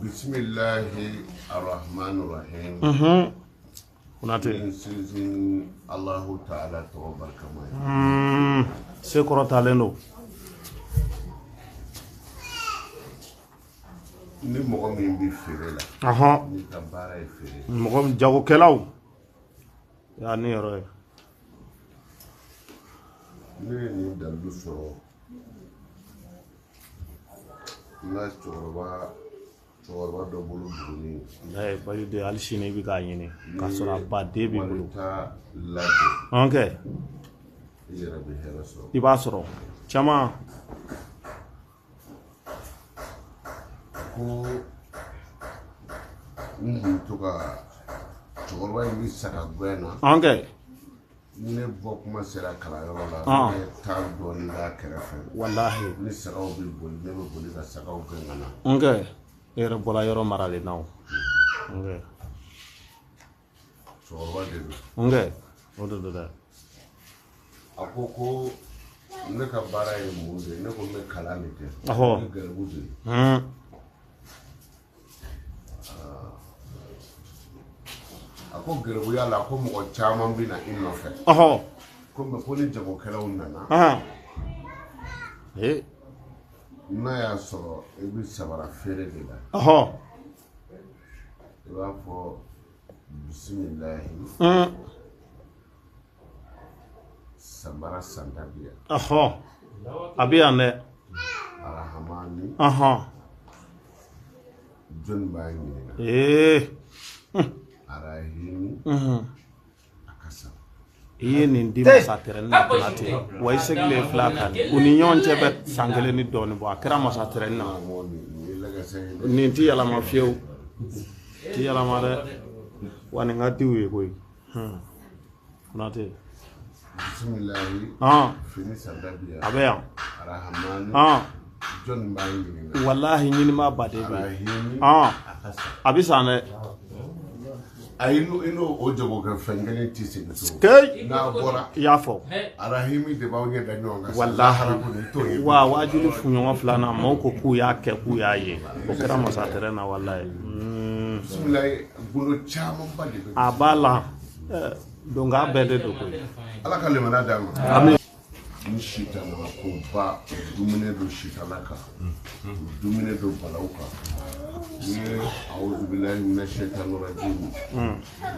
Bismillahirrahmanirrahim. Kunate Sizin Allahu Ta'ala tabaraka. Sekoro talendo. Ni mɔgɔ min bi feere la. Ni ka baara ye feere. Mɔgɔ jagokɛlaw. Ya ni yɔrɔ ye. Ne ye nin dalu sɔrɔ. N ka cɛkɔrɔba dɔ bolo Buguni. Bari de hali sini i bɛ k'a ɲini k'a sɔrɔ a baden b'i bolo. Walita labɛn. Ok. I yɛrɛ bɛ hɛrɛ sɔrɔ. I b'a sɔrɔ caman. Ko n kun to ka cɛkɔrɔba in bɛ saga gɛn na. Ok. Ne bɔ kuma sera kalanyɔrɔ la. Ne taa dɔɔnin k'a kɛrɛfɛ. Walahi. Ni sagaw bɛ boli ne bɛ boli ka sagaw gɛn ka na. Ok. E yɛrɛ bɔra yɔrɔ maralen na o. Ok. Cɛkɔrɔba de don. Ok. O de don dɛ. A ko ne ka baara ye mun de ye ne ko n bɛ kalan de kɛ. Ɔhɔ. Ni garibu de ye. A ko garibuya la ko mɔgɔ caman bɛ na i nɔfɛ. Ɔhɔ. Ko mɛ ko ni jagokɛlaw nana. N'a y'a sɔrɔ i bɛ sabara feere de la. Ɔhɔ. I b'a fɔ bisimilahi. Sabara sandabiya. Ɔhɔ. A bɛ yan dɛ. Arahamani. Jɔnni b'a ɲininka. Arahimi. Akasa. I ye nin di masa tɛrɛni na Konate wa i segilen filɛ a kan u ni ɲɔgɔn cɛ bɛ san kelen ni dɔɔnin bɔ a kɛra masa tɛrɛni na nin ti yɛlɛma fiyewu ti yɛlɛma dɛ wa nin ka diw ye koyi Konate. Bisimilahi. Fini sandabiya. A bɛ yan. Arahamani. Jɔnni b'a ɲininka. Walahi ɲinima baden bɛ Arahimi. Akasa. a bɛ san dɛ. Ayi n'o o jagokɛ fɛn kelen tɛ segin so. N'a bɔra. I y'a fɔ. Arahimi de b'aw ɲɛ da ɲɔgɔn kan. Walahi. Wa wajulu fuɲɔgɔn filanan maaw ko k'u y'a kɛ k'u y'a ye o kɛra masa tɛrɛni na walahi. Bisimilahi bolo camanba de bɛ. A b'a la donc a bɛɛ de don koyi. Ala ka lemana d'a ma. Amin. Ni sitana ko ba dumuni don sitana kan. Dumuni don balaw kan. Ni a'udhu billahi minash shaitanir rajim.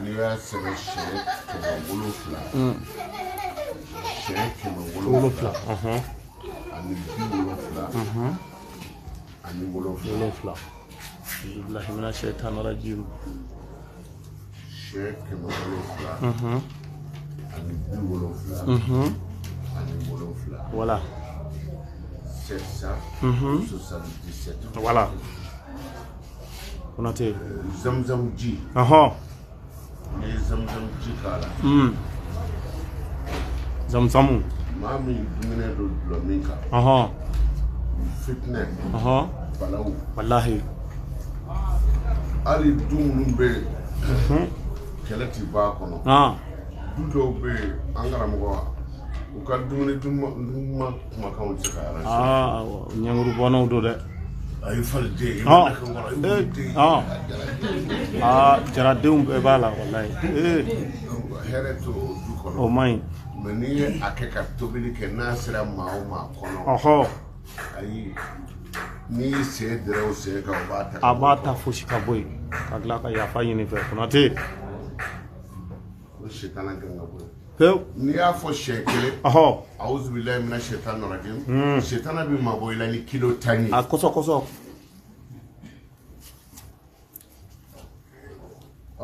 Ni y'a sɛbɛn siyɛ 700. Siyɛ 700. Ani 70. Ani 7. Billahi minash shaitanir rajim. Siyɛ 700. Ani 70. Ani 7. Voilà. 777. Voilà. Konate. Zamzam ji. Ni zamzam ji k'a la. Zamzamu. Maa min dumuni don dulɔ min kan. Fitinɛ. Balawu. Walahi. Hali du minnu bɛ kɛlɛ ti b'a kɔnɔ. Du dɔw bɛ yen an karamɔgɔ u ka dumuni duman kumakanw tɛ se ka arranger. Ɲɛnguru bɔnnaw don dɛ. A ye faliden ye. Jaradenw bɛɛ b'a la walahi. Hɛrɛ to o du kɔnɔ. O man ɲi. Mais n'i ye a kɛ ka tobili kɛ n'a sera maa o maa kɔnɔ. Ayi n'i y'i sen dɛrɛ o sen kan o b'a ta. A b'a ta fosi ka bɔ yen ka tila ka yafa ɲini fɛ Konate. O sitana gɛn ka bɔ yen. Pewu. N'i y'a fɔ siɲɛ kelen. A'udhu billahi minash shaitanir rajim. Sitana bɛ mabɔ i la ni kilo 10 ye. A kɔsɔ.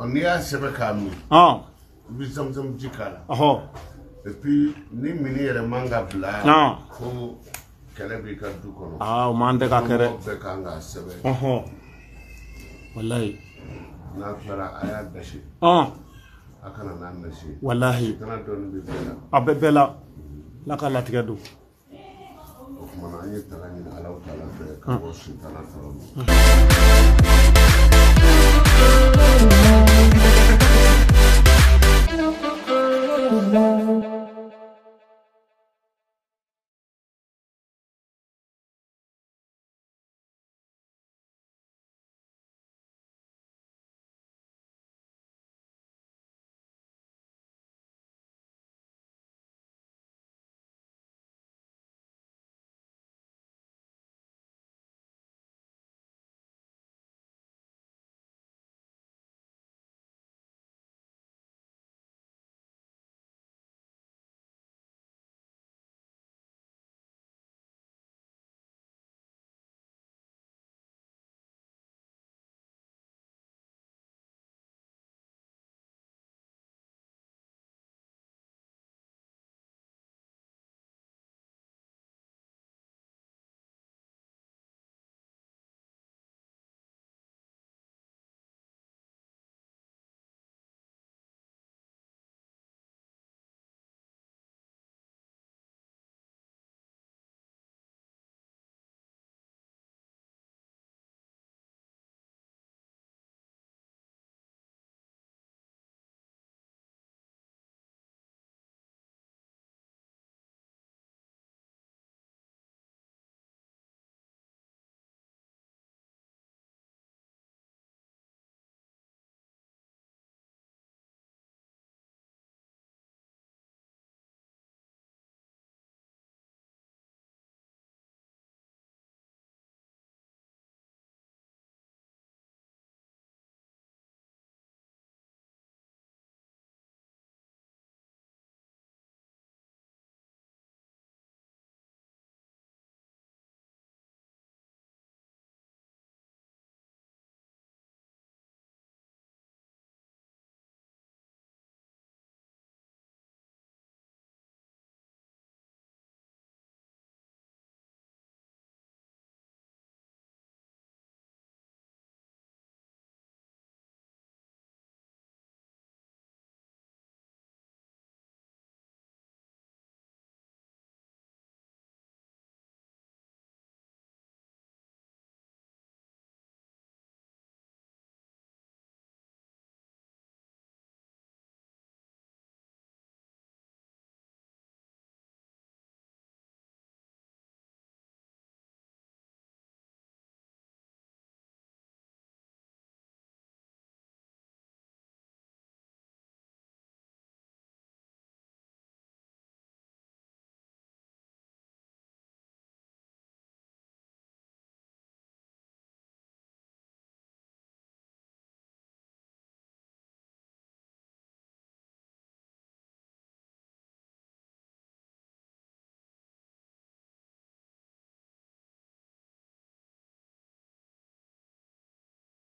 N'i y'a sɛbɛn k'a min. I bɛ zamzam ji k'a la. Et puis ni mini yɛrɛ man ka bila. Ko kɛlɛ b'i ka du kɔnɔ. O man tɛ ka kɛ dɛ. Bɛɛ kan k'a sɛbɛn. Walahi. N'a tilara a y'a gasi. A kana n'a nasi. Walahi. Sitana dɔɔnin bɛ bɛɛ la. A bɛ bɛɛ la. Ala ka latigɛ don. O kumana an ye tala ɲini Alahu Taala fɛ ka bɔ sitana tɔɔrɔ ma.